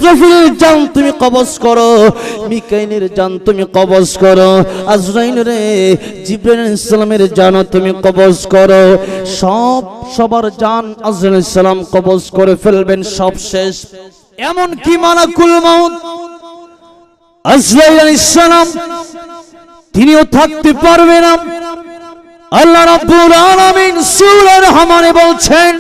ইসরাফিলের জান তুমি কবজ করো, মিকাইলের জান তুমি কবজ করো, আজরাইল রে জিবরাইল আলাইহিস সালামের জান তুমি কবজ করো। সবার জান আজরাইল আলাইহিস সালাম কবজ করে ফেলবেন, সব শেষ। এমন কি মালাকুল মউত আজরাইল আলাইহিস সালাম তিনিও থাকতে পারবে না। আল্লাহ রাব্বুল আলামিন সূরা রহমানে বলছেন,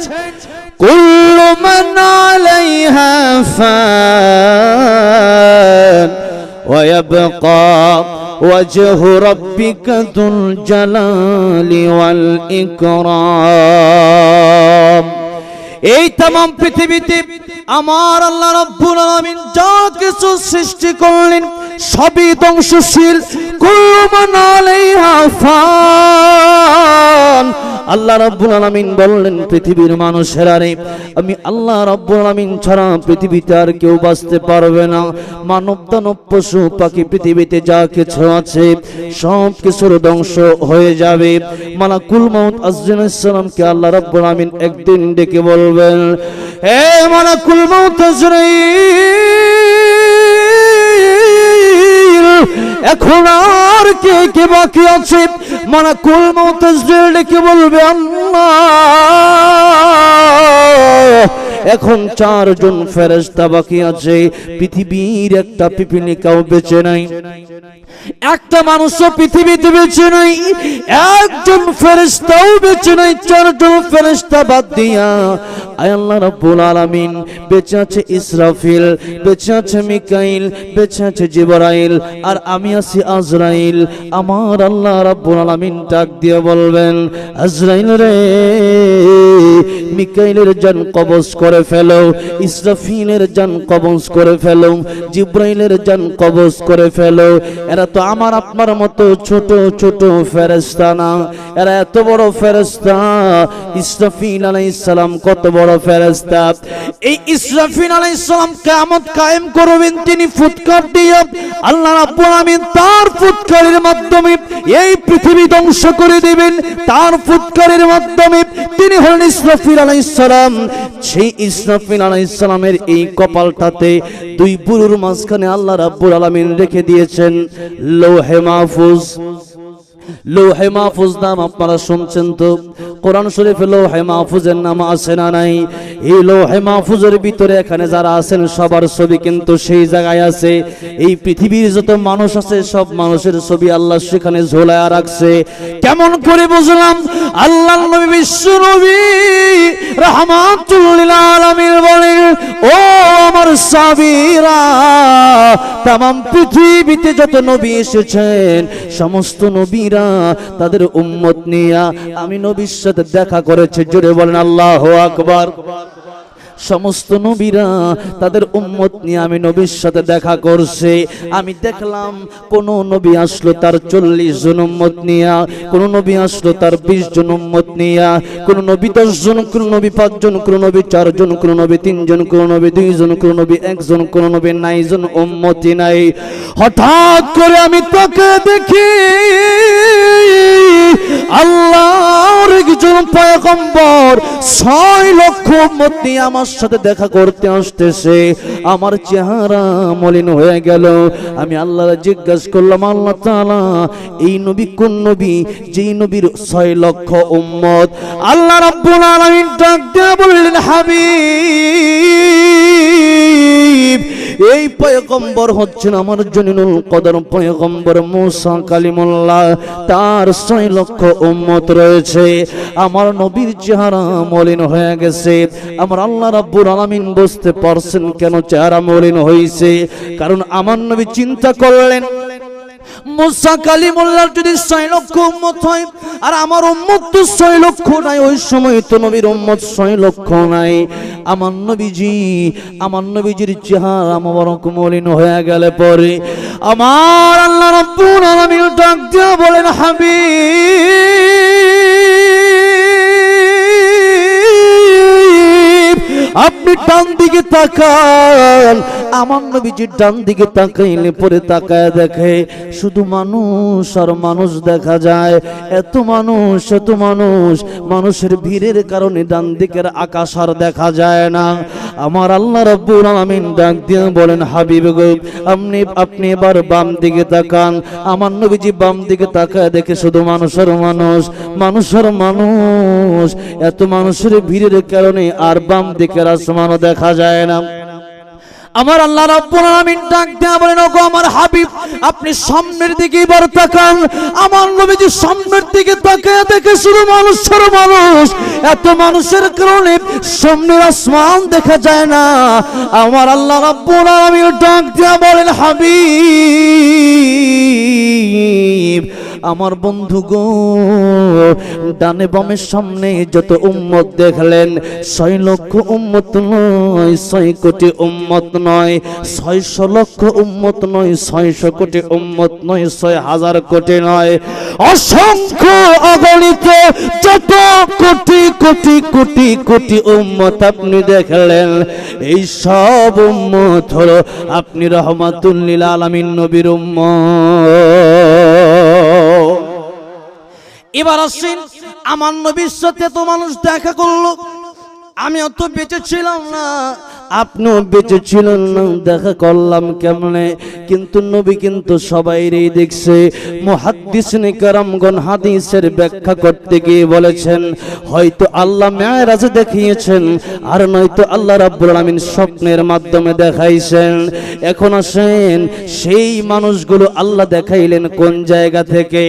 কুল্লু মান আলাইহা ফান ওয়া ইয়াবকা ওয়াজহু রাব্বিকা যুল জালালি ওয়াল ইকরাম। এই तमाम পৃথিবীতে আমার আল্লাহ রাব্বুল আলামিন যা কিছু সৃষ্টি করলেন সবই ধ্বংসশীল। কুল্লু মান আলাইহা ফান। আল্লাহ রাব্বুল আলামিন বললেন, পৃথিবীর মানুষেরা রে, আমি আল্লাহ রাব্বুল আলামিন ছাড়া পৃথিবীতে আর কেউ বাঁচতে পারবে না। মানব দানব পশু পাখি পৃথিবীতে যা কিছু আছে সব কিছুর ধ্বংস হয়ে যাবে। মালাকুল মউত আজরাইল আলাইহিস সালামকে আল্লাহ রাব্বুল আলামিন একদিন ডেকে বলবেন, হে মালাকুল মউত আজরাইল, এখন আর কে কে বাকি আছে? মালাকুল মউত আজরাইল ডেকে বলবে, আল্লাহ এখন 4 জন ফেরেশতা বাকি আছে, পৃথিবীর একটা পিপিলিকাও বেঁচে নাই, একটা মানুষও পৃথিবীতে বেঁচে নাই, একজন ফেরেশতাও বেঁচে নাই। 4 জন ফেরেশতা বাদ দিয়া আয় আল্লাহ রাব্বুল আলামিন বেঁচে আছে ইসরাফিল, বেঁচে আছে মিকাইল, বেঁচে আছে জিবরাইল, আর আমি আছি আজরাইল। আমার আল্লাহ রাব্বুল আলামিন ডাক দিয়ে বলবেন, আজরাইল রে, মিকাইলের জান কবজ করে ফেলো, ইসরাফিলের জান কবজ করে ফেলো, জিবরাইলের জান কবজ করে ফেলো। এরা তো আমার আপনার মতো ছোট ছোট ফেরেশতা না, এরা এত বড় ফেরেশতা। ইসরাফিল আলাইহিস সালাম কত বড় ফেরেশতা। এই ইসরাফিল আলাইহিস সালাম কিয়ামত কায়েম করবেন, তিনি ফুৎকার দিয়ে আল্লাহ রাব্বুল আলামিন তার ফুৎকারের মাধ্যমে এই পৃথিবী ধ্বংস করে দিবেন। তার ফুৎকারের মাধ্যমে তিনি হলেন ইসরাফিল আলাইহিস সালাম। সেই ইসরাফিল আলাইহিস সালামের এই কপালটাতে 2 বুরুর মাঝখানে আল্লাহ রাব্বুল আলামিন রেখে দিয়েছেন লৌহে মাহফুজ। লৌহে মাহফুজ নাম আপনারা শুনছেন তো, কোরআন শরীফে লৌহে মাহফুজের নাম আছে না নাই? এই লৌহে মাহফুজের ভিতরে এখানে যারা আছেন সবার ছবি কিন্তু সেই জায়গায় আছে। এই পৃথিবীর যত মানুষ আছে সব মানুষের ছবি আল্লাহ সেখানে ঝোলায়া রাখছে। কেমন করে বুঝলাম? আল্লাহর নবী বিশ্ব নবী রাহমাতুল লিল আলামিন বলেন, ও আমার সাহাবীরা, तमाम পৃথিবীতে যত নবী এসেছেন সমস্ত নবীরা তাদের উম্মত নিয়ে আমি নবীর সাথে দেখা করেছে। জোরে বলেন আল্লাহু আকবার। সমস্ত নবীরা তাদের উম্মত নিয়ে আমি নবীর সাথে দেখা করছে। আমি দেখলাম কোন নবী আসলো তার 40 জন উম্মত নিয়ে, কোন নবী আসলো তার 20 জন উম্মত নিয়ে, কোন নবী 10 জন, কোন নবী 5 জন, কোন নবী 4 জন, কোন নবী 3 জন, কোন নবী 2 জন, কোন নবী 1 জন, কোন নবী 9 জন উম্মতি নাই। হঠাৎ করে আমি তাকে দেখি আল্লাহর একজন পয়গম্বর 6 লক্ষ উম্মত নিয়ে আমার সাথে দেখা করতে আসতেছে। আমার চেহারা মলিন হয়ে গেল। আমি আল্লাহকে জিজ্ঞাসা করলাম, আল্লাহ তাআলা এই নবী কোন নবী যেই নবীর 6 লক্ষ উম্মত? আল্লাহ রাব্বুল আলামিন ডাক দিয়ে বললেন, হাবিব, এই পয়গম্বর হচ্ছেন আমার জলিলুল কদর পয়গম্বর মুসা কালিমুল্লাহ। তার 6 লক্ষ উম্মত রয়েছে। আমার নবীর চেহারা মলিন হয়ে গেছে। আমার আল্লাহ রাব্বুল আলামিন বুঝতে পারছেন কেন চেহারা মলিন হয়েছে। কারণ আমার নবী চিন্তা করলেন, মুসা কালিমুল্লাহর যদি 6 লক্ষ উম্মত হয় আর আমার উম্মত তো 6 লক্ষ নাই, ওই সময় তো নবীর উম্মত 6 লক্ষ নাই। আমার নবীজির চেহারা মোবারক মলিন হয়ে গেলে পরে আমার আল্লাহ রাব্বুল আলামিন ডাক দিয়ে বলেন, হাবিব, আপনি ডান দিকে তাকান, আমার নবীজির ডান দিকে তাকাইলে পরে তাকায় দেখে শুধু মানুষ আর মানুষ দেখা যায়। এত মানুষ, এত মানুষ, মানুষের ভিড়ের কারণে ডান দিকের আকাশ আর দেখা যায় না। আমার আল্লাহ রাব্বুল আলামিন ডাক দিয়ে বলেন, হাবিব গো, আপনি এবার বাম দিকে তাকান। আমার নবীজি বাম দিকে তাকায় দেখে শুধু মানুষের মানুষ, মানুষের মানুষ। এত মানুষের ভিড়ের কারণে আর বাম দিকের আসমানও দেখা যায় না। আমার আল্লাহ রাব্বুল আলামিন ডাক দেয়া বলেন, ওগো আমার হাবিব, আপনি সামনের দিকে এবার তাকান। আমার নবীজি সামনের দিকে তাকায় দেখে শুধু মানুষের মানুষ। এত মানুষের কারণে সামনের আসমান দেখা যায় না। আমার আল্লাহ রাব্বুল আলামিন ডাক দেয়া বলেন, হাবিব, আমার বন্ধু গো, ডানে বামের সামনে যত উম্মত দেখলেন, 6 লক্ষ উম্মত নয়, 6 কোটি উম্মত নয়, 600 লক্ষ উম্মত নয়, 600 কোটি উম্মত নয়, 6,000 কোটি নয়, অসংখ্য অগণিত যত কোটি কোটি কোটি কোটি উম্মত আপনি দেখলেন, এই সব উম্মত হলো আপনি রহমাতুল লিল আলামিন নবীর উম্মত। এবার আসেন, আমার নবীর সাথে তো মানুষ দেখা করলো, আমিও তো বেঁচে ছিলাম না, আপনিও বেঁচে ছিলেন না, দেখা করলাম কেমনে? কিন্তু নবী কিন্তু সবাইরই দেখছে। মুহাদ্দিসিনে কেরামগণ হাদিসের ব্যাখ্যা করতে গিয়ে বলেছেন, হয়তো আল্লাহ মেরাজে দেখিয়েছেন, আর নয়তো আল্লাহ রাব্বুল আলামিন স্বপ্নের মাধ্যমে দেখাইছেন। এখন আসেন, সেই মানুষগুলো আল্লাহ দেখাইলেন কোন জায়গা থেকে?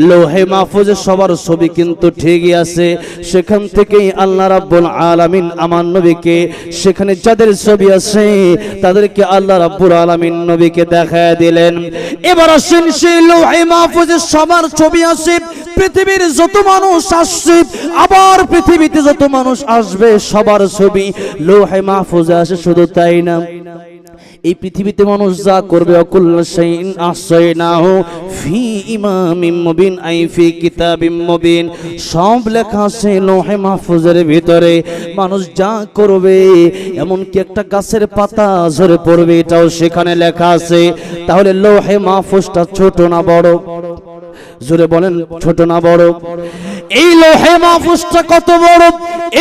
লোহে মাহফুজে সবার ছবি কিন্তু ঠিকই আছে, সেখান থেকেই আল্লাহ রাব্বুল আলামিন আমার নবীকে, সেখানে যাদের ছবি আছে তাদেরকে আল্লাহ রাব্বুল আলামিন নবীকে দেখায় দিলেন। এবার আসেন, সেই লোহে মাহফুজে সবার ছবি আছে, পৃথিবীর যত মানুষ আসছে, আবার পৃথিবীতে যত মানুষ আসবে, সবার ছবি লোহে মাহফুজে আছে। শুধু তাই না, এই পৃথিবীতে মানুষ যা করবে, অকুল্লা শাইইন আহসাইনাহু ফি ইমামিম মুবিন, আই ফি কিতাবিম মুবিন, সব লেখা আছে লোহে মাহফুজের ভিতরে। মানুষ যা করবে, এমনকি একটা গাছের পাতা ঝরে পড়বে, এটাও সেখানে লেখা আছে। তাহলে লোহে মাহফুজটা ছোট না বড়? জোরে বলেন, ছোট না বড়? এই লোহে মাহফুজটা কত বড়?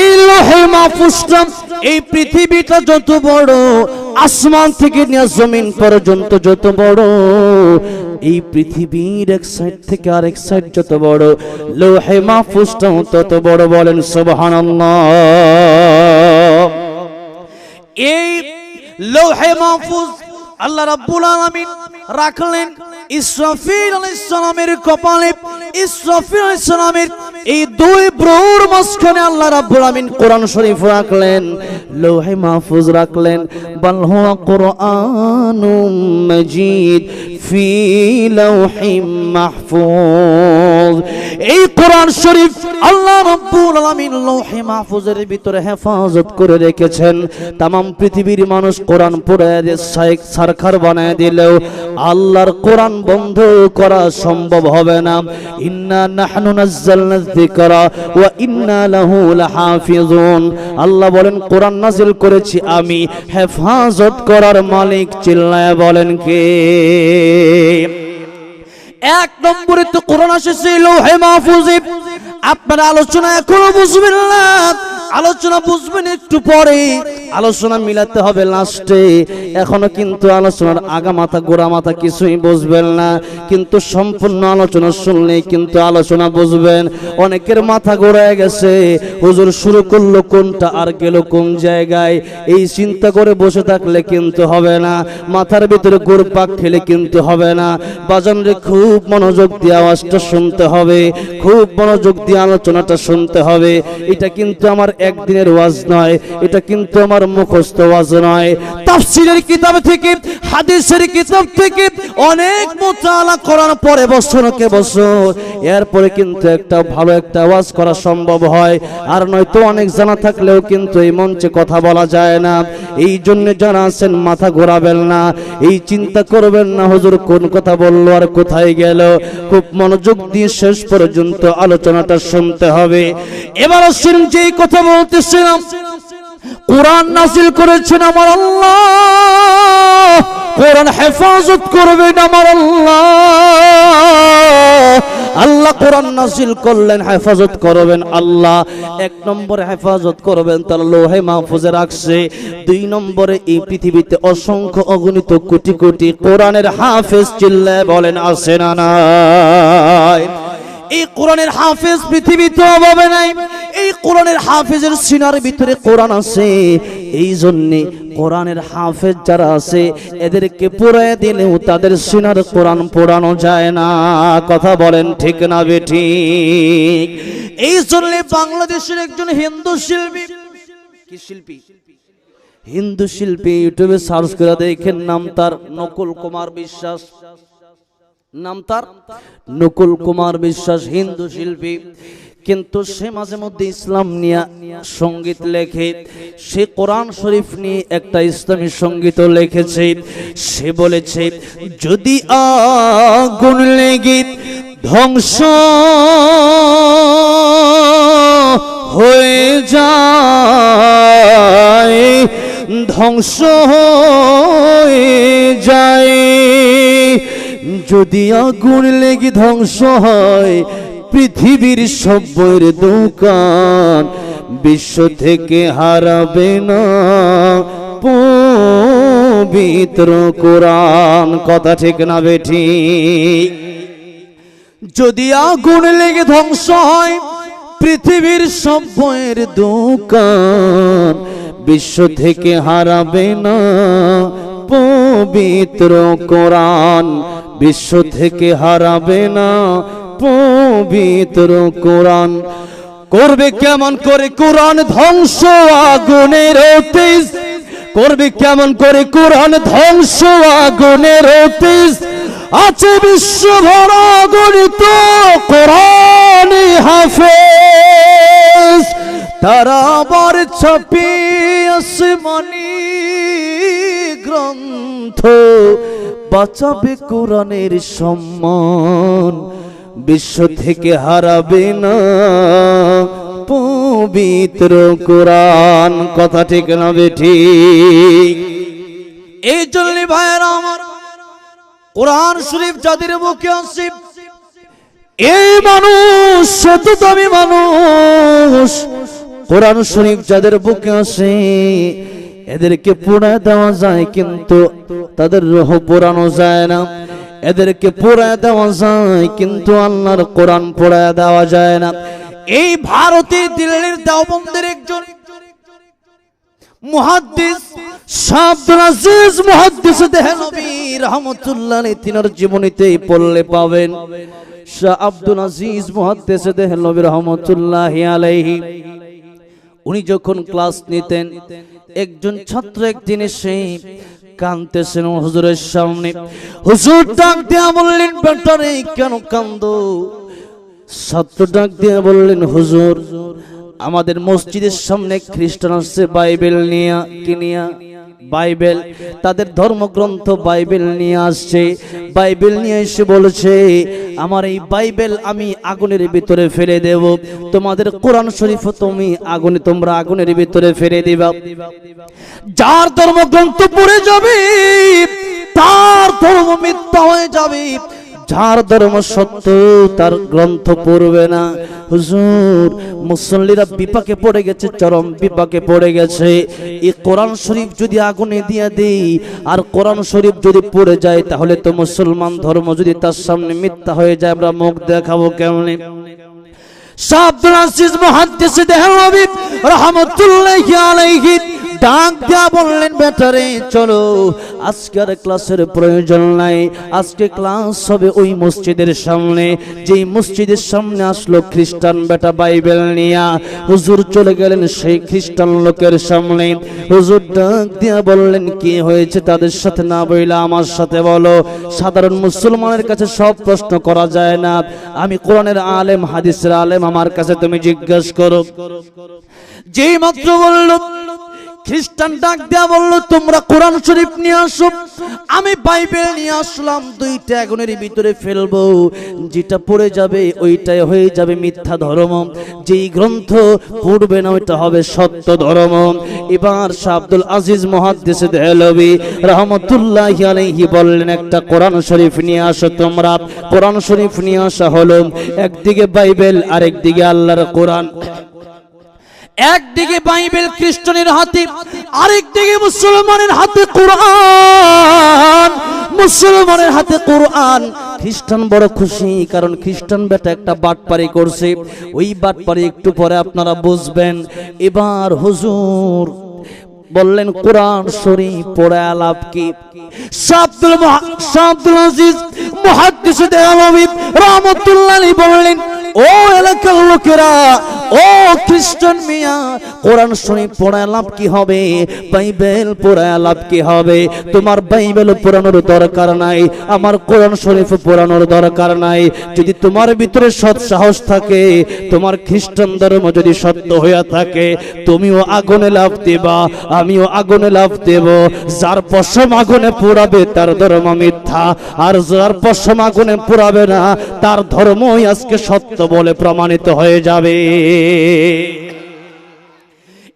এই লোহে মাহফুজটা, এই পৃথিবীটা যত বড়, আসমান থেকে নিয়ে জমিন পর্যন্ত যত বড়, এই পৃথিবীর এক সাইড থেকে আরেক সাইড যত বড়, লোহে মাহফুজটাও তত বড়। বলেন সুবহানাল্লাহ। এই লোহে মাহফুজ আল্লাহ রাব্বুল আলামিন রাখলেন ইসরাফিল আলাইহিস সালামের কপালে। ইসরাফিল আলাইহিস সালামের এই দুই ব্রুর মাঝখানে আল্লাহ রাব্বুল আলামিন কোরআন শরীফ রাখলেন, লৌহে মাহফুজ রাখলেন। বাল হুয়া কুরআনুম মাজিদ ফি লাউহিম মাহফুজ। এই কোরআন শরীফ আল্লাহ রাব্বুল আলামিন লৌহে মাহফুজের ভিতরে হেফাজত করে রেখেছেন। तमाम পৃথিবীর মানুষ কোরআন পড়ে সরকার বানায় দিলেও আল্লাহর কোরআন বন্ধ করা সম্ভব হবে না। ইন্না নাহনু নাযালনা যিকরা ওয়া ইন্না লাহু লাহাফিজুন। আল্লাহ বলেন, কোরআন নাযিল করেছি আমি, হেফাজত করার মালিক চিল্লায় বলেন কে? এক নম্বরে তো কোরআন এসেছে লৌহে মাহফুজে। আপনারা আলোচনা এখনো বুঝবেন না, আলোচনা বুঝবেন একটু পরে, আলোচনা মিলাতে হবে লাস্টে। এখনো কিন্তু আলোচনার আগা মাথা গোড়া মাথা কিছুই বুঝবেন না, কিন্তু সম্পূর্ণ আলোচনা শুনলেই কিন্তু আলোচনা বুঝবেন। অনেকের মাথা গোড়ায় গেছে, হুজুর শুরু করলো কোনটা আর গেল কোন জায়গায়, এই চিন্তা করে বসে থাকলে কিন্তু হবে না, মাথার ভিতরে ঘুরপাক খেলে কিন্তু হবে না। বাজানরে খুব মনোযোগ দিয়ে আওয়াজটা শুনতে হবে, খুব মনোযোগ দিয়ে আলোচনাটা শুনতে হবে। এটা কিন্তু আমার একদিনের ওয়াজ নয়, এটা কিন্তু আমার মুখস্থ ওয়াজ নয়। তাফসীরের কিতাব থেকে, হাদিসের কিতাব থেকে অনেক মুতালা করার পরে বছরকে বছর এরপরে কিন্তু একটা ভালো একটা ওয়াজ করা সম্ভব হয়। আর নয়তো অনেক জানা থাকলেও কিন্তু এই মঞ্চে কথা বলা যায় না। এই জন্য যারা আছেন মাথা ঘোরাবেন না, এই চিন্তা করবেন না হুজুর কোন কথা বললো আর কোথায় গেল। খুব মনোযোগ দিয়ে শেষ পর্যন্ত আলোচনাটা শুনতে হবে। এবার আসেন যেই কথা বলতেছিলাম, কোরআন নাযিল করেছেন আমার আল্লাহ, কোরআন হেফাজত করবেন আমার আল্লাহ। আল্লাহ কোরআন নাযিল করলেন, হেফাজত করবেন আল্লাহ। এক নম্বরে হেফাজত করবেন তার লোহে মাহফুজে রাখছে। দুই নম্বরে এই পৃথিবীতে অসংখ্য অগণিত কোটি কোটি কোরআনের হাফেজ চিল্লায় বলেন আছে না নাই? এই কোরআনের হাফেজ পৃথিবীতে অভাবে নাই। এই কোরআনের হাফেজের সিনার ভিতরে কোরআন আছে। এই জন্য কোরআনের হাফেজ যারা আছে এদেরকে পড়ায় দিলেও তাদের সিনার কোরআন পড়ানো যায় না। কথা বলেন ঠিক না বেঠিক? এই জন্য বাংলাদেশের একজন হিন্দু শিল্পী, কি শিল্পী? হিন্দু শিল্পী, ইউটিউবে সার্চ করে দেখেন, নাম তার নকুল কুমার বিশ্বাস। নাম তার নকুল কুমার বিশ্বাস, হিন্দু শিল্পী। কিন্তু সে মাঝে মধ্যে ইসলাম নিয়ে সঙ্গীত লেখে। সে কোরআন শরীফ নিয়ে একটা ইসলামী সঙ্গীত লিখেছে। সে বলেছে, যদি আগুন লেগে ধ্বংস হয়ে যায়, ধ্বংস হয়ে যায়, যদি আগুন লেগে ধ্বংস হয় পৃথিবীর সব বইয়ের দোকান, বিশ্ব থেকে হারাবে না পবিত্র কোরআন। কথা ঠিক না বেঠিক? যদি আগুন লেগে ধ্বংস হয় পৃথিবীর সব বইয়ের দোকান, বিশ্ব থেকে হারাবে না পবিত্র কোরআন, বিশ্ব থেকে হারাবে না পবিত্র কোরআন। করবে কেমন করে কোরআন ধ্বংস আগুনের তেজ, করবে কেমন করে কোরআন ধ্বংস আগুনের তেজ, আছে বিশ্বভর গণিত কোরআনে হাফেজ, তারা আবার ছাপিয়ে আসমানি গ্রন্থ, বাঁচাবে কোরআনের সম্মান, বিশ্ব থেকে হারাবে না পবিত্র কোরআন। কথা ঠিক না বেঠিক? এই জন্য ভাইয়েরা আমার, কোরআন শরীফ যাদের মুখে আছে এই মানুষ শত দামি মানুষ। কোরআন শরীফ যাদের বুকে আছে এদেরকে পোড়ায় দেওয়া যায় কিন্তু তাদের রূহ পোড়ানো যায় না। এদেরকে পোড়ায় দেওয়া যায় কিন্তু আল্লাহর কোরআন পোড়ায় দেওয়া যায় না। এই ভারতের দিল্লির দেওবন্দের একজন মুহাদ্দিস শাহ আব্দুল আজিজ মুহাদ্দিস দেহলভী রাহমাতুল্লাহ আলাইহি, তিনার জীবনীতে পড়লে পাবেন। শাহ আব্দুল আজিজ মুহাদ্দিস দেহলভী রাহমাতুল্লাহ আলাইহি উনি যখন ক্লাস নিতেন, একজন ছাত্র একদিন এসে কাঁদতেছেন হুজুরের সামনে। হুজুর ডাক দিয়া বললেন, বেটারে কেন কান্দো? ছাত্র ডাক দিয়া বললেন, হুজুর আমাদের মসজিদের সামনে খ্রিস্টান আসছে বাইবেল নিয়ে, কি নিয়ে? বাইবেল, তাদের ধর্মগ্রন্থ বাইবেল নিয়ে আসছে। বাইবেল নিয়ে এসে বলেছে, আমার এই বাইবেল আমি আগুনের ভিতরে ফেলে দেব, তোমাদের কোরআন শরীফ তোমরা আগুনের ভিতরে ফেলে দিবা। যার ধর্মগ্রন্থ পড়ে যাবে তার ধর্ম মিথ্যা হয়ে যাবে, যার ধর্ম সত্য তার গ্রন্থ পড়বে না। হুজুর মুসল্লিরা বিপাকে পড়ে গেছে, চরম বিপাকে পড়ে গেছে। এই কোরআন শরীফ যদি আগুনে দিয়ে দেই আর কোরআন শরীফ যদি পড়ে যায় তাহলে তো মুসলমান ধর্ম যদি তার সামনে মিথ্যা হয়ে যায়, আমরা মুখ দেখাবো কেমনে? শাহ আব্দুল আজিজ মুহাদ্দিস দেহলভী রাহমাতুল্লাহি আলাইহি ডাক দিয়া বললেন, বেটারে চলো আজকের ক্লাসের প্রয়োজন নাই, আজকে ক্লাস হবে ওই মসজিদের সামনে। যেই মসজিদের সামনে আসলো খ্রিস্টান বেটা বাইবেল নিয়া, হুজুর চলে গেলেন সেই খ্রিস্টান লোকের সামনে। হুজুর ডাক দিয়া বললেন, কি হয়েছে তাদের সাথে না বইলা আমার সাথে বলো। সাধারণ মুসলমানের কাছে সব প্রশ্ন করা যায় না, আমি কোরআনের আলেম হাদিসের আলেম, আমার কাছে তুমি জিজ্ঞাসা করো। যেই মাত্র বলল খ্রিস্টান ডাক দেয়া বলল, তোমরা কোরআন শরীফ নিয়ে আসো। আমি বাইবেল নিয়ে আসলাম, দুইটা আগুনের ভিতরে ফেলবো, যেটা পড়ে যাবে ওইটাই হয়ে যাবে মিথ্যা ধর্ম, যেই গ্রন্থ পড়বে না ওইটা হবে সত্য ধর্ম। এবার শাহ আব্দুল আজিজ মুহাদ্দিস দেহলভী রাহমাতুল্লাহি আলাইহি বললেন, একটা কোরআন শরীফ নিয়ে আসো তোমরা। কোরআন শরীফ নিয়ে আসা হলো, একদিকে বাইবেল আরেকদিকে আল্লাহর কোরআন। একদিকে বাইবেল খ্রিস্টানের হাতে, আরেকদিকে মুসলমানের হাতে কোরআন। মুসলমানের হাতে কোরআন। খ্রিস্টান বড় খুশি, কারণ খ্রিস্টান বেটা একটা বাটপারি করছে। ওই বাটপারি একটু পরে আপনারা বুঝবেন। এবার হুজুর বললেন, কোরআন শরীফ পড়ে আলাপ কি? শাহ আব্দুল আজিজ মুহাদ্দিস দেহলভী রাহমাতুল্লাহি আলাইহি বললেন, ও এলাকার লোকেরা, ও খ্রিস্টান মিয়া, কোরআন শরীফ পড়ায় লাভ কি হবে? বাইবেল পড়ায় লাভ কি হবে? তোমার বাইবেল পড়ানোর দরকার নাই, আমার কোরআন শরীফ পড়ানোর দরকার নাই। যদি তোমার ভিতরে সৎ সাহস থাকে, তোমার খ্রিস্টান ধর্ম যদি সত্য হইয়া থাকে, তুমিও আগুনে লাফ দেবা, আমিও আগুনে লাফ দেব। যার পশম আগুনে পোড়াবে তার ধর্ম মিথ্যা, আর যার পশম আগুনে পোড়াবে না তার ধর্মই আজকে সত্য বলে প্রমাণিত হয়ে যাবে।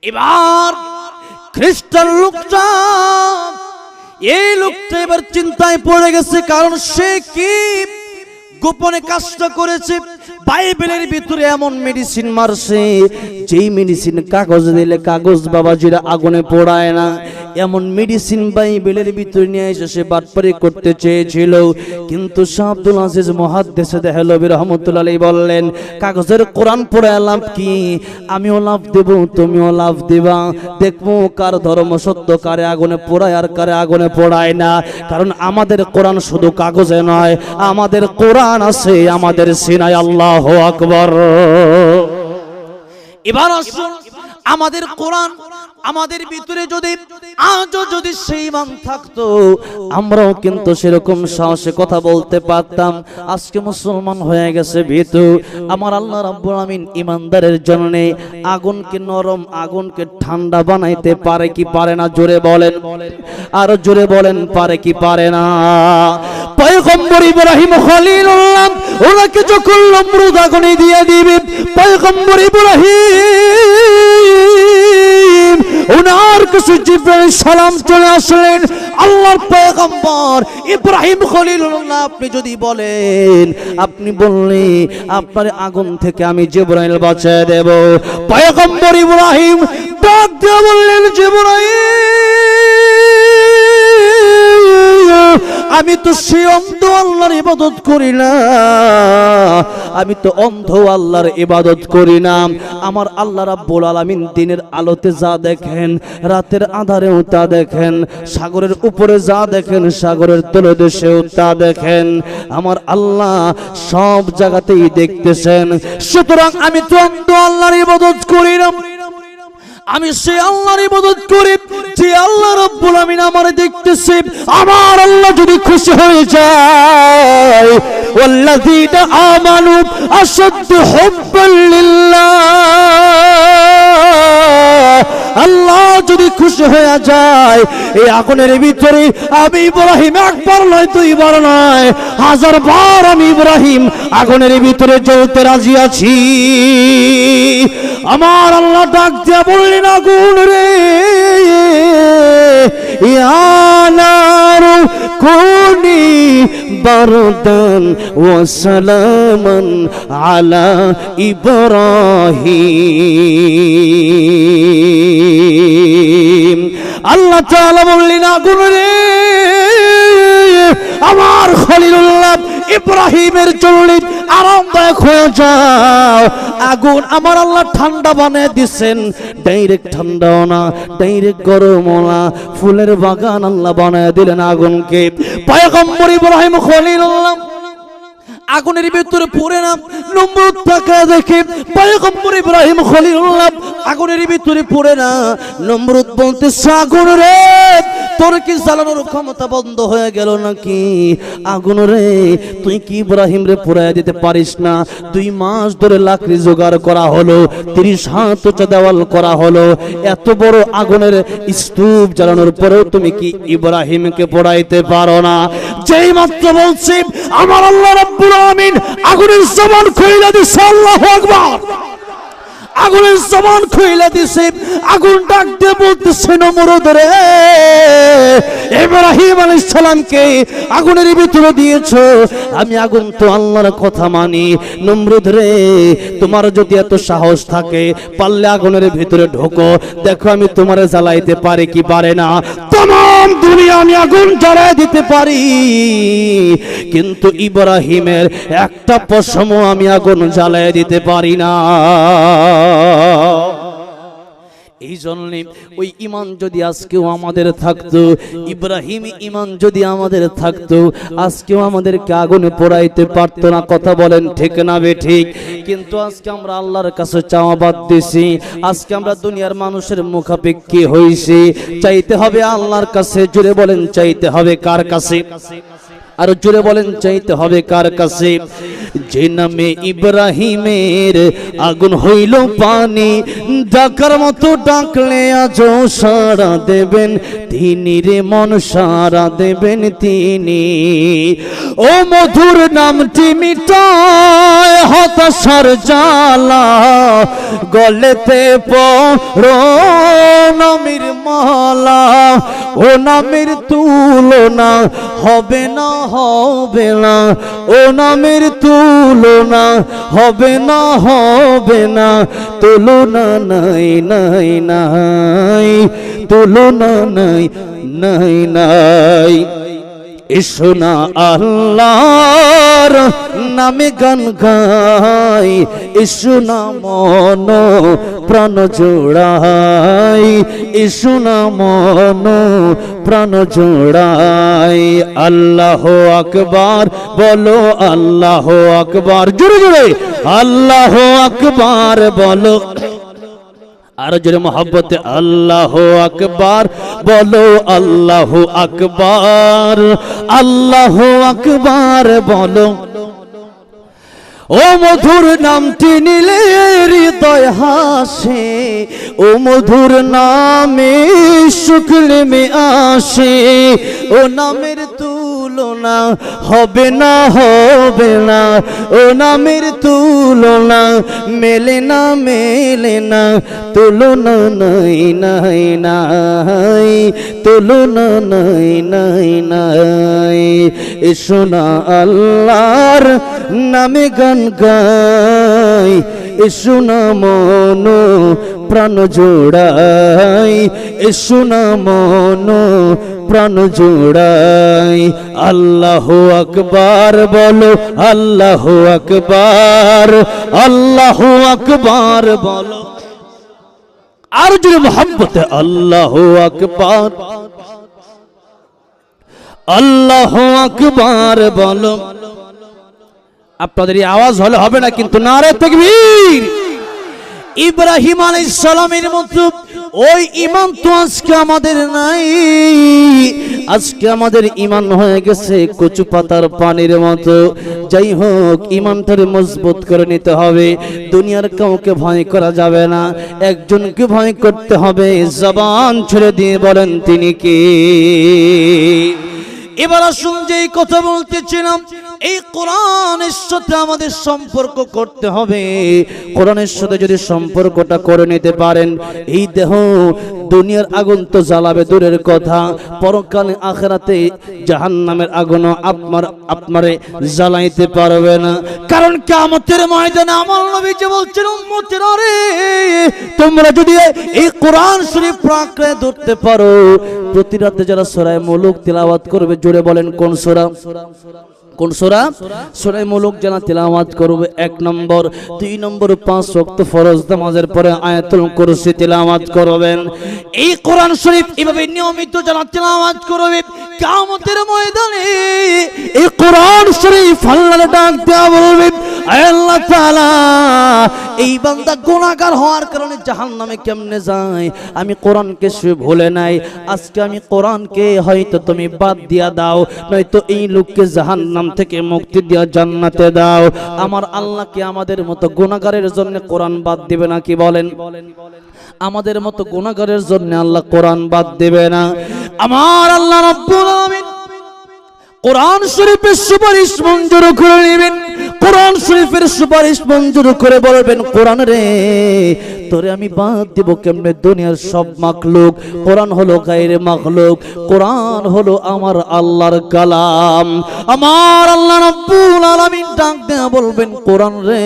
এবার খ্রিস্টান লোকটা, এই লোকটা এবার চিন্তায় পড়ে গেছে, কারণ সে কি গোপনে কাজটা করেছে। বাইবেলের ভিতরে এমন মেডিসিন মারছে, যেই মেডিসিন কাগজ দিলে কাগজ বাবাজিরা আগুনে পোড়ায় না। এমন মেডিসিন বাইবেলের ভিতরে নিয়ে এসে সে বাটপারি করতে চেয়েছিল। কিন্তু শাহ আব্দুল আজিজ মুহাদ্দিস দেহলভী রাহমাতুল্লাহি আলাইহি বললেন, কাগজের কোরআন পড়ে লাভ কি? আমিও লাভ দেব, তুমিও লাভ দিবা, দেখবো কার ধর্ম সত্য, কারে আগুনে পোড়ায় আর কারে আগুনে পোড়ায় না। কারণ আমাদের কোরআন শুধু কাগজে নয়, আমাদের কোরআন আছে আমাদের সিনায়। আল্লাহু আকবার। এবার আসুন, আমাদের কোরআন আমাদের ভিতরে যদি আজও যদি সেই মান থাকতো, আমরাও কিন্তু সেরকম সাহসে কথা বলতে পারতাম। আজকে মুসলমান হয়ে গেছে ভীতু। আমার আল্লাহ রাব্বুল আমিন ইমানদারের জন্য আগুনকে নরম, আগুনকে ঠান্ডা বানাইতে পারে কি পারে না? জোরে বলেন, আরো জোরে বলেন, পারে কি পারে না? পয়গম্বর ইব্রাহিম খলিলুল্লাহ, ওনাকে যখন নমরুদ আগুনে দিয়ে দিবে, পয়গম্বর ইব্রাহিম ওনার কাছে জিবরাইল সালাম চলে আসলেন। আল্লাহর পয়গম্বর ইব্রাহিম খলিলুল্লাহ, আপনি যদি বলেন, আপনি বললে আপনার আগুন থেকে আমি জিবরাইল বাঁচিয়ে দেব। পয়গম্বর ইব্রাহিম ডাক দিয়ে বললেন, জিবরাইল, আমি তো সে অন্ধ আল্লাহর ইবাদত করি না, আমি তো অন্ধ আল্লাহর ইবাদত করি না। আমার আল্লাহ রাব্বুল আলামিন দিনের আলোতে যা দেখেন, রাতের আঁধারেও তা দেখেন, সাগরের উপরে যা দেখেন, সাগরের তলদেশেও তা দেখেন। আমার আল্লাহ সব জায়গাতেই দেখতেছেন। সুতরাং আমি তো অন্ধ আল্লাহর ইবাদত করি না, আমি সে আল্লাহর ইবাদত করি যে আল্লাহ রাব্বুল আমিন আমারে দেখতেছে। আমার আল্লাহ যদি খুশি হয়ে যায়, ওয়াল্লাযীনা আমানু আশাদ্দু হুব্বান লিল্লাহ, আল্লাহ যদি খুশি হয়ে যায়, এই আগুনের ভিতরে আমি ইব্রাহিম একবার নয়, দুইবার নয়, 1000 বার আমি ইব্রাহিম আগুনের ভিতরে জ্বলতে রাজি আছি। আমার আল্লাহ ডাক দিয়া বললেন, আগুন রে, ইয়া নারু কুনি বারদান ওয়া সালামান আলা ইব্রাহিম। আল্লাহ তাআলা বললেন, আগুন রে, আমার খলিলুল্লাহ ইব্রাহিমের চললে আরামদায়ক হয়ে যাও। আগুন আমার আল্লাহ ঠান্ডা বানিয়ে দিচ্ছেন, ডাইরেক্ট ঠান্ডাও না, ডাইরেক্ট গরমও না, ফুলের বাগান আল্লাহ বানিয়ে দিলেন আগুনকে। পয়গম্বর ইব্রাহিম খলিলুল্লাহ আগুনের ভিতরে পড়ে না। নমরুদ তাকায় দেখে পয়গম্বর ইব্রাহিম খলিলুল্লাহ আগুনের ভিতরে পড়ে না। নমরুদ বলতেছে, আগুন রে তোর কি জ্বালানোর ক্ষমতা বন্ধ হয়ে গেল নাকি? আগুন রে তুই কি ইব্রাহিম রে পুড়াইয়া দিতে পারিস না? 2 মাস ধরে লাকড়ি জোগাড় করা হলো, 30 হাত উঁচা দেওয়াল করা হলো, এত বড় আগুনের স্তূপ জ্বালানোর পরেও তুমি কি ইব্রাহিমকে পোড়াইতে পারো না? যেই মাত্র বলছি আমার আল্লাহ রাব্বুল আমিন আগুনের জবান খুলে দিছে। আল্লাহু আকবার। আগুনের জবান খুলে দিছে। আগুন ডাক দিয়ে বলতেছে, নমরুদ রে ইব্রাহিম আলাইহিস সালামকে আগুনের ভিতরে দিয়েছো, আমি আগুন তো আল্লাহর কথা মানি। নমরুদ রে তোমার যদি এত সাহস থাকে পারলে আগুনের ভিতরে ঢোকো, দেখো আমি তোমারে জ্বালাইতে পারি কি পারে না। तमाम দুনিয়া আমি আগুন জ্বালায় দিতে পারি, কিন্তু ইব্রাহিমের একটা পশমও আমি আগুন জ্বালায় দিতে পারি না। এই জন্য ওই ঈমান যদি আজকেও আমাদের থাকতো, ইব্রাহিম ঈমান যদি আমাদের থাকতো, আজকেও আমাদেরকে আগুনে পোড়াইতে পারতো না। কথা বলেন ঠিক না বেঠিক? কিন্তু আজকে আমরা আল্লাহর কাছে চাওয়া বাদ দিছি। আজকে আমরা দুনিয়ার মানুষের মুখাপেক্ষী হইছি। চাইতে হবে আল্লাহর কাছে। জোরে বলেন চাইতে হবে কার কাছে? আর জোরে বলেন চাইতে হবে কার কাছে? যে নামে ইব্রাহিমের আগুন হইল পানি, ডাকার মতো ডাকলে আজও সাড়া দেবেন তিনি রে, মন সাড়া দেবেন তিনি। ও মধুর নামটি মিটায় হতাশার জ্বালা, গলেতে পরো নামের মালা। ও নামের তুলনা হবে না, হবে না। ও নামের তুলনা হবে না, হবে না। তুলনা নাই নাই নাই, তুলনা নাই নাই নাই। এসো না আল্লাহর নামে গান গাই, এসো না মন প্রাণ জোড়াই, এসো না মন প্রাণ জোড়াই। আল্লাহ আকবার বলো, আল্লাহ আকবার। জোরে জোরে আল্লাহ আকবার বলো। আর জোরে মোহাব্বতে আল্লাহ আকবার বলো, আল্লাহ আকবার, আল্লাহ আকবার বলো। ও মধুর নামটি নিলে হৃদয় হাসে, ও মধুর নামে সুখ নেমে আসে। ও নামের তুলনা হবে না, হবে না। ও নামের তুলনা মেলে না, মেলে না। তুলনা নাই নাই নাই, তুলনা নাই নাই নাই। এসো না আল্লাহর নামে গান গাই, এসো না মন প্রাণ জোড়াই, এসো না মন প্রাণ জোড়াই। আল্লাহ আকবার বলো, আল্লাহ আকবার, আল্লাহ আকবার বলো। আর যদি মোহাম্মতে আল্লাহ আকবার, আল্লাহ আকবার বলো। আপনাদের এই আওয়াজ হলে হবে না, কিন্তু নারে তাকবীর। ইব্রাহিম আলাইহিস সালামের মতো ওই ঈমান তো আজকে আমাদের নাই। আজকে আমাদের ঈমান হয়ে গেছে কচু পাতার পানির মতো। যাই হোক, ঈমানটারে মজবুত করে নিতে হবে। দুনিয়ার কাউকে ভয় করা যাবে না, একজনকে ভয় করতে হবে। জবান ছেড়ে দিয়ে বলেন তিনি কে? এবার আসুন যে কথা বলতেছিলাম, এই কোরআনের সাথে আমাদের সম্পর্ক করতে হবে। কোরআনের সাথে যদি সম্পর্কটা করে নিতে পারেন, এই দেহ দুনিয়ার আগুন তো জ্বালাবে দূরের কথা, পরকালে আখিরাতে জাহান্নামের আগুনও আপনারে জ্বালাইতে পারবে না। কারণ কিয়ামতের ময়দানে আমার নবী যে বলছেন, উম্মতেরা রে তোমরা যদি এই কোরআন শরীফ পাকড়ে ধরতে পারো, প্রতি রাতে যারা সূরা মুলুক তিলাওয়াত করবে, জোরে বলেন কোন সূরা? কোন সূরা? সূরা মুলক জানা তেলাওয়াত করবে 1 নম্বর। 2 নম্বর 5 ওয়াক্ত ফরজ নামাজের পরে আয়াতুল কুরসি তেলাওয়াত করবেন। এই কোরআন শরীফ এভাবে নিয়মিত যারা তেলাওয়াত করবে কিয়ামতের ময়দানে এই কোরআন শরীফ আল্লাহর ডাক দেয়া বলবে, আল্লাহ তাআলা এই বান্দা গুনাহগার হওয়ার কারণে জাহান্নামে কেমনে যায়, আমি কোরআনকে সে ভুলে নাই, আজকে আমি কোরআনকে হয়তো তুমি বাদ দিয়া দাও, নয়তো এই লোককে জাহান্নাম থেকে মুক্তি দিয়া জান্নাতে দাও। আমার আল্লাহ কি আমাদের মতো গুনাহগারের জন্য কোরআন বাদ দিবে না? কি বলেন? আমাদের মতো গুনাহগারের জন্য আল্লাহ কোরআন বাদ দিবে না। আমার আল্লাহ রাব্বুল আলামিন কোরআন শরীফের সুপারিশ মঞ্জুর করে নেবেন। কোরআন শরীফের সুপারিশ মঞ্জুর করে বলবেন, কোরআন রে তোরে আমি বাদ দিব কেমনে? দুনিয়ার সব মাখলুক, কোরআন হলো গায়রে মাখলুক, কোরআন হলো আমার আল্লাহর কালাম। আমার আল্লাহ রাব্বুল আলামিন ডাক দেয়া বলবেন, কোরআন রে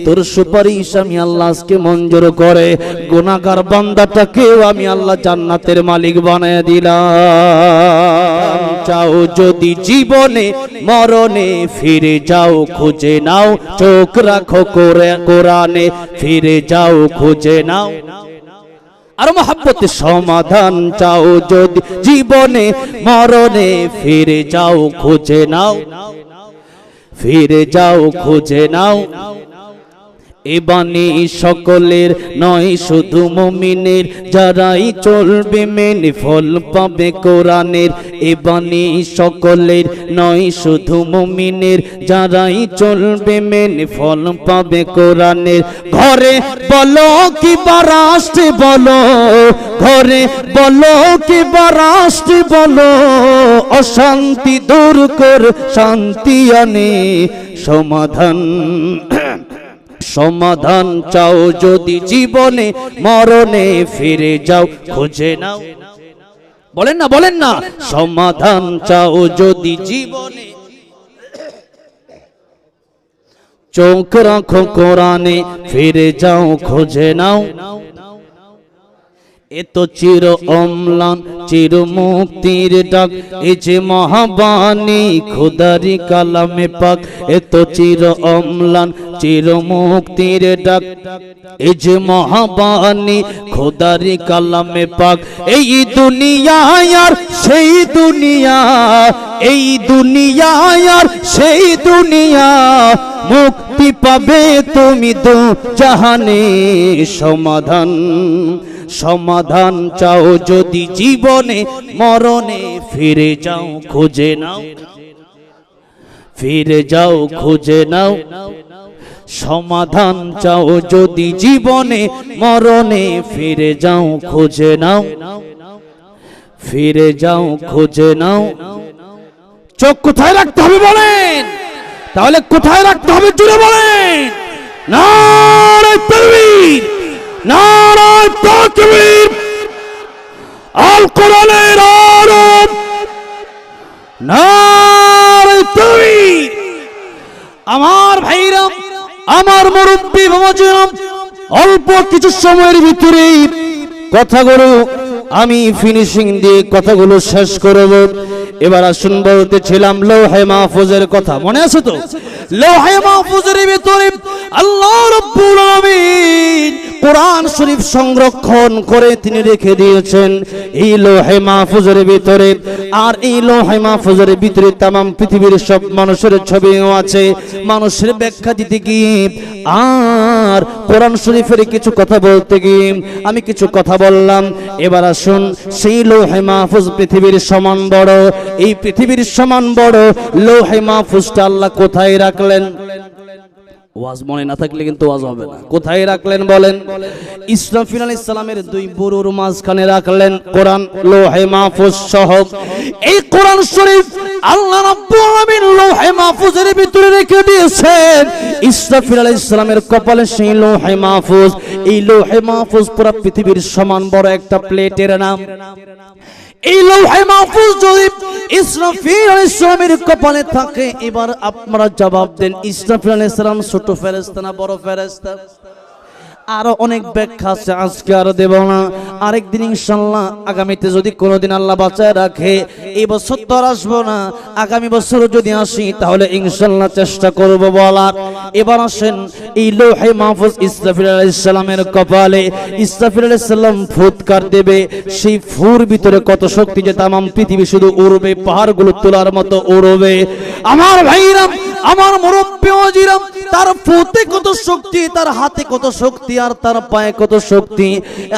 তোর সুপারিশ আমি আল্লাহ আজকে মঞ্জুর করে গুনাহগার বান্দাটাকেও আমি আল্লাহ জান্নাতের মালিক বানায় দিলাম। চাও যদি জীবনে মরণে ফিরে যাও খুঁজে নাও, চোখ রাখো কোরআনে ফিরে যাও খুঁজে নাও। আর মহব্বতের সমাধান চাও যদি জীবনে মরণে ফিরে যাও খুঁজে নাও, ফিরে যাও খুঁজে নাও। এ বাণী সকলের নয় শুধু মুমিনের, যারাই চলবে মেনে ফল পাবে কোরআনের। এ বাণী সকলের নয় শুধু মুমিনের, যারাই চলবে মেনে ফল পাবে কোরআনের। ঘরে বলো কি বা রাষ্ট্রে বলো, ঘরে বলো কি বা রাষ্ট্রে বলো, অশান্তি দূর কর শান্তি আনে সমাধান। সমাধান চাও যদি জীবনে মরণে ফিরে যাও খুঁজে নাও। বলেন না, বলেন না, সমাধান চাও যদি জীবনে চোখ রাখো কোরআনে ফিরে যাও খুঁজে নাও। এ তো চির অম্লান চির মুক্তির ডাক, এ যে মহাবাণী খোদারি কালামে পাক। এ তো চির অম্লান চির মুক্তির ডাক, এ যে মহাবাণী খোদারি কালামে পাক। এই দুনিয়া আর সেই দুনিয়া, এই দুনিয়া আর সেই দুনিয়া, মুক্তি পাবে তুমি দু জাহানে। সমাধান সমাধান চাও যদি জীবনে মরণে ফিরে যাও খুঁজে নাও, ফিরে যাও খুঁজে নাও। সমাধান চাও যদি জীবনে মরণে ফিরে যাও খুঁজে নাও, ফিরে যাও খুঁজে নাও। চোখ কোথায় রাখতে হবে বলেন? তাহলে কোথায় রাখতে হবে জুড়ে বলেন? নারে তাকবীর, নারে তাকবীর। আল কোরআনের আরব, নারে তাকবীর। আমার ভাইরা, আমার মুরব্বি বাবাজিরা, অল্প কিছু সময়ের ভিতরেই কথাগুলো আমি ফিনিশিং দিয়ে কথাগুলো শেষ করব। এবার আসুন, বলতেছিলাম লৌহে মাহফুজের কথা, মনে আছে তো? লৌহে মাহফুজের ভিতরে আল্লাহ রাব্বুল আলামিন কোরআন শরীফ সংরক্ষণ করে তিনি রেখে দিয়েছেন এই লৌহে মাহফুজের ভিতরে। আর এই লৌহে মাহফুজের ভিতরে तमाम পৃথিবীর সব মানুষের ছবিও আছে। মানুষের ব্যাখ্যা দিতে গিয়ে আর কোরআন শরীফের কিছু কথা বলতে গিয়ে আমি কিছু কথা বললাম। এবার আসুন, সেই লৌহে মাহফুজ পৃথিবীর সমান বড়, এই পৃথিবীর সমান বড় লৌহে মাহফুজটা আল্লাহ কোথায় রাখলেন? ওয়াজ মনে না থাকলে কিন্তু ওয়াজ হবে না। কোথায় রাখলেন বলেন? ইসরাফিল আলাইহিস সালামের দুই বুরুর মাঝখানে রাখলেন কোরআন লৌহে মাহফুজ সহ। এই কোরআন শরীফ আল্লাহ রাব্বুল আলামিন লৌহে মাহফুজের ভিতরে রেখে দিয়েছেন। ইসরাফিল আলাইহিস সালামের কপালে সেই লৌহে মাহফুজ। এই লৌহে মাহফুজ পুরো পৃথিবীর সমান বড় একটা প্লেটের নাম। এই লৌহে মাহফুজ যদি ইসরাফিল আলাইহিস সালামের কপালে থাকে, এবার আপনারা জবাব দেন, ইসরাফিল আলাইহিস সালাম ছোট ফেরেশতা না বড় ফেরেশতা? আরো অনেক ব্যাখ্যা আছে, আজকে আর দেব না, আরেকদিন ইনশাআল্লাহ। আগামীতে যদি কোনোদিন আল্লাহ বাঁচায় রাখে, এই বছর তো আর আসবো না, আগামী বছর যদি আসি তাহলে ইনশাআল্লাহ চেষ্টা করব বলার। এবার আসেন, এই লৌহে মাহফুজ ইসরাফিল আলাইহিস সালামের কপালে ইসরাফিল আলাইহিস সালাম ফুৎকার দেবে, সেই ফুর ভিতরে কত শক্তি যে তামাম পৃথিবী শুধু উড়বে, পাহাড়গুলো তোলার মতো উড়বে। আমার ভাইরা, আমার মুরব্বি ওয়াজিরা, তার ফুতে কত শক্তি, তার হাতে কত শক্তি, আর তার পায়ে কত শক্তি।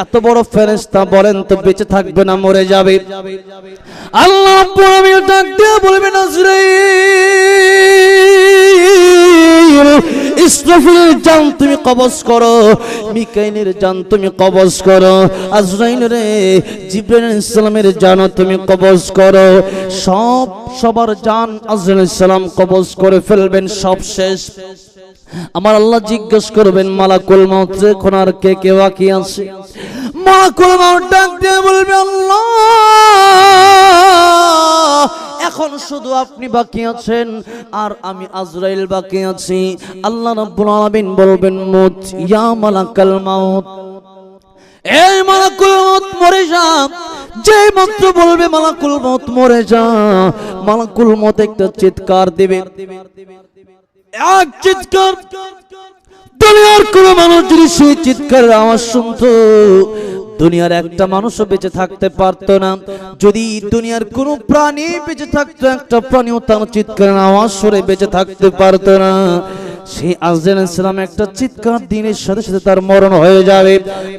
এত বড় ফেরেশতা বলেন তো বেঁচে থাকবে না মরে যাবে? আল্লাহ রাব্বুল আলামিন ডাক দিয়ে বলবেন, আজরাইল, ইসরাফিলের জান তুমি কবজ করো, মিকাইলের জান তুমি কবজ করো, আজরাইল রে জিবরাইল আলাইহিস সালামের জান তুমি কবজ করো। সবার জান আজরাইল আলাইহিস সালাম কবজ করে ফেলবেন, সব শেষ। আমার আল্লাহ জিজ্ঞেস করবেন, মালাকুল মউত এখন আর কে কে বাকি আছে? মালাকুল মউত ডাক দিয়ে বলবে, আল্লাহ এখন শুধু আপনি বাকি আছেন, আর আমি আজরাইল বাকি আছি। আল্লাহ রাব্বুল আলামিন বলবেন, মউত ইয়া মালাকাল মউত, এই মালাকুল মউত মরে যা। যে মাত্র বলবে মালাকুল মউত মরে যা, মালাকুল মউত একটা চিৎকার দেবে, এক চিৎকার। দুনিয়ার কোন মানুষ যদি সেই চিৎকারের আওয়াজ শুনতো, দুনিয়ার একটা মানুষও বেঁচে থাকতে পারতো না। যদি দুনিয়ার কোন প্রাণী বেঁচে থাকতো, একটা প্রাণীও তার চিৎকারের আওয়াজ শুনে বেঁচে থাকতে পারতো না। সেই আজরাইল আলাইহিস সালাম একটা চিৎকার দিনের সাথে সাথে তার মরণ হয়ে যাবে।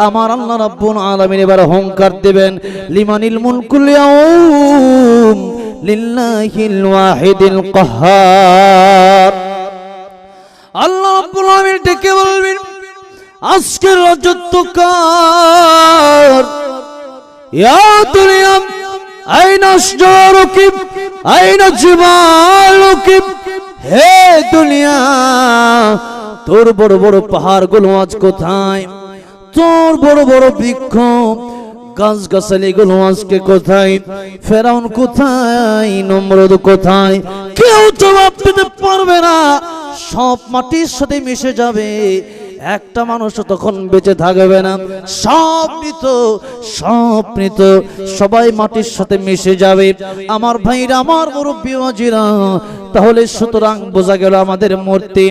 আমার আল্লাহ রাব্বুল আলামিন এবার হুঙ্কার দিবেন, লিমানিল মুলকুল ইয়াউম লিল্লাহিল ওয়াহিদিল কাহ্হার। আল্লাহ রাব্বুল আলামিন ডেকে বলবেন, আজকের রাজত্ব কার? ইয়া দুনিয়া আইনা আশজারুকি আইনা জিবালুকি, হে দুনিয়া তোর বড় বড় পাহাড়গুলো আজ কোথায়? তোর বড় বড় বৃক্ষ গাছ গাছালিগুলো আজকে কোথায়? ফেরাউন কোথায়? নমরুদ কোথায়? কেউ জবাব দিতে পারবে না, সব মাটির সাথে মিশে যাবে, একটা মানুষ তখন বেঁচে থাকবে না। সব মৃত, সবাই মাটির সাথে মিশে যাবে। আমার ভাইরা, আমার মুরব্বি ওয়াজিরা, তাহলে সুতরাং বোঝা গেল আমাদের মূর্তি